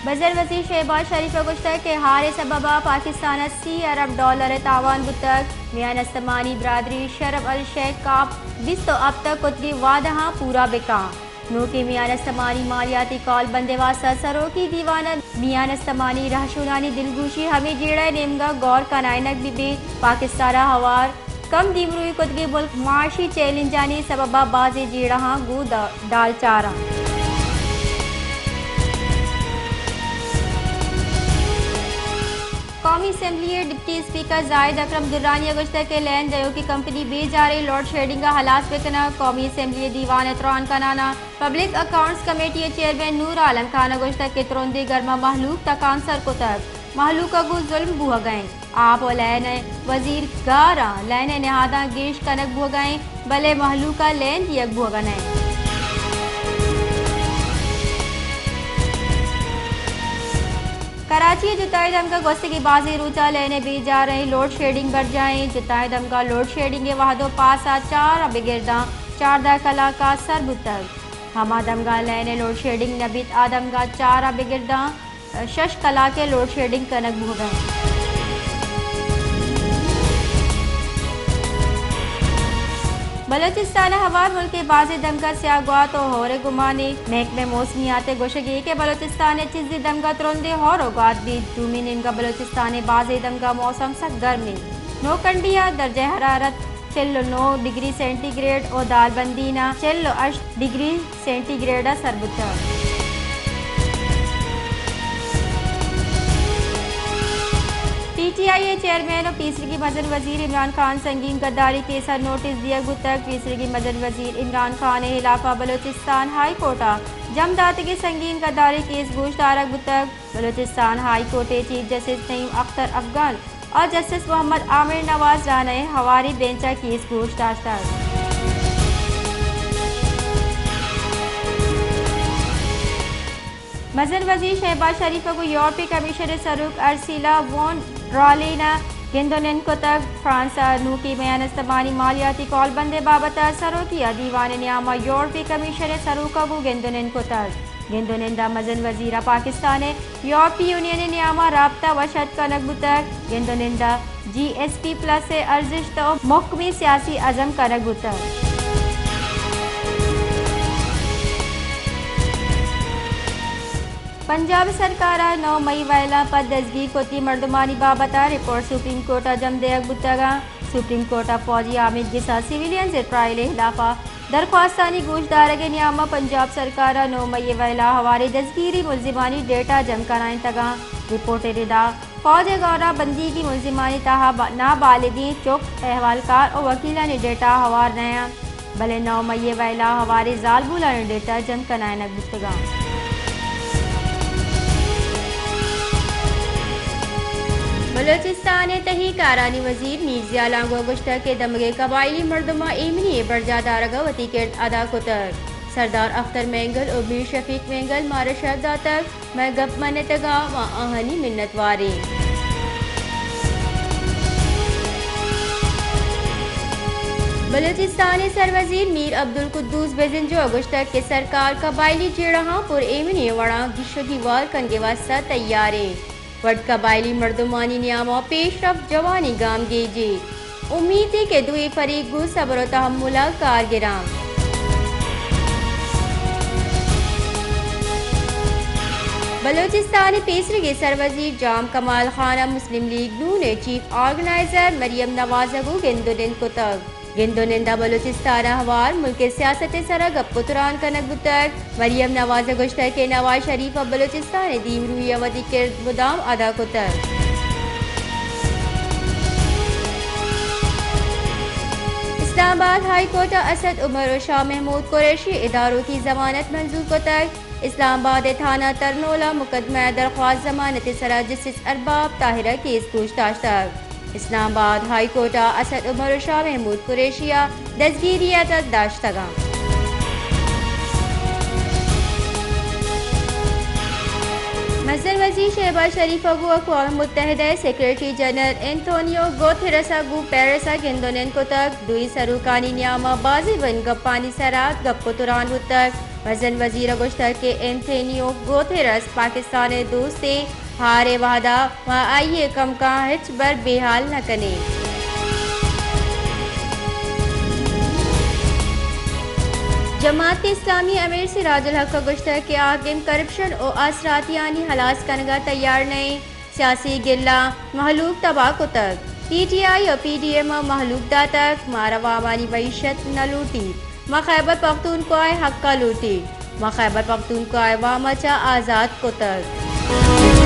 वज़ीर वज़ीर शहबाज शरीफ गुश्ता के हारे सबबा पाकिस्तान $80 अरब तावान बुतक मियान अस्तमानी बरादरी शरफ अल शेख का 20 अब तक कुतगी वादहा पूरा बिका नो के मियान अस्तमानी मालियाती कॉल बंदे वासा सरो की दीवाना मियान अस्तमानी रहशुनानी दिलगुशी हमें जेड़ा नेमगा गौर कनाइनक भी पाकिस्तान हवार कम दीमरुई कुतगी मुल्क माशी चैलेंजानी सबबा बाजी जेड़ा गु डाल चारा कौमी असम्बली डिप्टी स्पीकर जाहिद अकरम दुर्रानी अगुश्ता के लैन दयो की कंपनी बे जा रही लोड शेडिंग का हालात बेकना कौमी असम्बली दीवान एतरान कनाना public accounts committee chairman Noor Alam Khan अगुश्ता के त्रोंदे गर्मा महलूक तकांसर को तक महलूक अगु जुल्म बुह गए आप और लैन वजीर गारा लैन नहादा गेश कनक बुह गए भले महलूका लैन दियक बुह गए कराची जुताई दम का गोस्ते की बाजी रूचा लेने भी जा रहे लोड शेडिंग बढ़ जाएं जुताई दम का लोड शेडिंग के वाहदों पासा 4 बिगिरदा 4 कला का सर बुतक हम आदम का लेने लोड शेडिंग नबीत आदम का 4 बिगिरदा 6 कला के लोड शेडिंग कनक हो गए बलोचिस्तान हवार मुल्क के बाजी दमका सियागवा तो होरे गुमानी महकमे मौसमियात गोशगी के बलोचिस्तान चीज़ी दमका त्रोंदे होरो गाद भी जूमी नीम का बलोचिस्तान बाजी दमका मौसम सख्त गर्मी नोकंडिया दर्जे हरारत 9 डिग्री सेंटीग्रेड और दालबंदीना 8 डिग्री सेंटीग्रेड सरबुता पीटीआई चेयरमैन और तीसरी की मदन वजीर इमरान खान संगीन गद्दारी केस नोटिस दिया गुतक तीसरी की मदन वजीर इमरान खान ने इलाका बलोचिस्तान हाई कोर्टा जमदात के संगीन गद्दारी केस गोश्तारक गुतक Balochistan high court chief justice Naeem Akhtar Afghan और जस्टिस मोहम्मद आमिर नवाज राना हवारी बेंचा केस गोश्तार मजन वजीर शहबाज शरीफ को यूरोपीय कमीशनर सरूक अर्सिला वॉन रॉलिना गेंदोनेन को तक फ्रांस नू की बयान इस्तेमाली मालियाती कॉल बंदे बाबत सरो किया दीवान न्यामा यूरोपीय कमीशनर सरूक को गेंदोनेन को तक गेंदोनेन दा मजन वजीरा पाकिस्तान यूरोपीय यूनियन न्यामा राब्ता वशत का नकबू तक गेंदोनेन दा GSP प्लस से अर्जिश तो मुहकमी सियासी अजम का नकबू तक पंजाब सरकार 9 मई वाला पर दसगी कोती मर्दमानी बाबता रिपोर्ट सुप्रीम कोर्ट जम दे बुतगा सुप्रीम कोर्ट फौजी आमिद गिसा सिविलियन से ट्रायल खिलाफा दरख्वास्तानी गोशदार के नियामा पंजाब सरकार 9 मई वाला हवारे दसगीरी मुलजिमानी डेटा जम कराएं तगा रिपोर्ट रिदा फौज गौरा बंदी की मुलजिमानी तहा नाबालिगी चुक अहवालकार और वकीला ने डेटा हवार नया भले 9 मई वाला हवारे जालबुला ने डेटा जम कराएं गुफ्तगा बलोचिस्तान तहकीकारानी वजीर मीर्ज़ा लांगो गुश्ता के दमगे कबायली मर्दमा एमनी बरजादारगा वती किरद अदा कुतर सरदार अख्तर मेंगल और मीर शफीक मेंगल मारे शहदा तक मैं गप मने तगा व आहनी मिन्नत वारी बलोचिस्तानी सरवजीर मीर अब्दुल कुद्दूस बेजंजो अगुश्ता के सरकार कबायली जेड़ा पुर एमनी वड़ा गिशगी वार कनगे वास्ता तैयारे वट कबायली मर्दमानी नियामा पेशरफ जवानी गाम गेजे उम्मीद है कि दुई फरीक गु सब्र व तहम्मुला कारगिराम बलोचिस्तान तीसरे के सरवजीर जाम कमाल खाना मुस्लिम लीग नू ने चीफ ऑर्गेनाइजर मरियम नवाज को गेंदोनेन को तक गेंदोनेंदा बलोचिस्तान हवार मुल्क सियासत सरा गपुतरान कनक बुतक मरियम नवाज गुश्ता के नवाज शरीफ और बलोचिस्तान दीमरुई अवधि के मुदाम अदा को तक इस्लामाबाद हाई कोर्ट असद उमर और शाह महमूद कुरैशी इदारों की जमानत मंजूर को तक इस्लामाबाद थाना तरनोला मुकदमा दरख्वास्त जमानत सरा जस्टिस अरबाब ताहिरा केस पूछताछ तक इस्लामाबाद हाई कोर्ट असद उमर और शाह महमूद कुरैशिया दसगिरिया दाश्तगा مسئل وزیر شہباز شریف اگو اقوام متحدہ سیکریٹری جنرل اینتونیو گوتھیرس اگو پیرس گندونین کو تک دوئی سروکانی نیاما بازی ون گپانی سرات گپ تران ہو تک مسئل وزیر گوشتر کے اینتونیو گوتھیرس پاکستان دوستے ہارے وحدہ و آئیے کم کا ہچ بر بے حال نہ کنے جماعت اسلامی امیر سراج الحق کا گشتہ کے حاکم کرپشن او اثرات یعنی ہلاس کنگا تیار نہیں سیاسی گلہ محلوق تباہ کو تک پی ٹی آئی اور پی ڈی ایم محلوق دا تک مارا وامانی معیشت نہ لوٹی خیبر پختونخوا حق کا لوٹی خیبر پختونخوا واما چا آزاد کو تک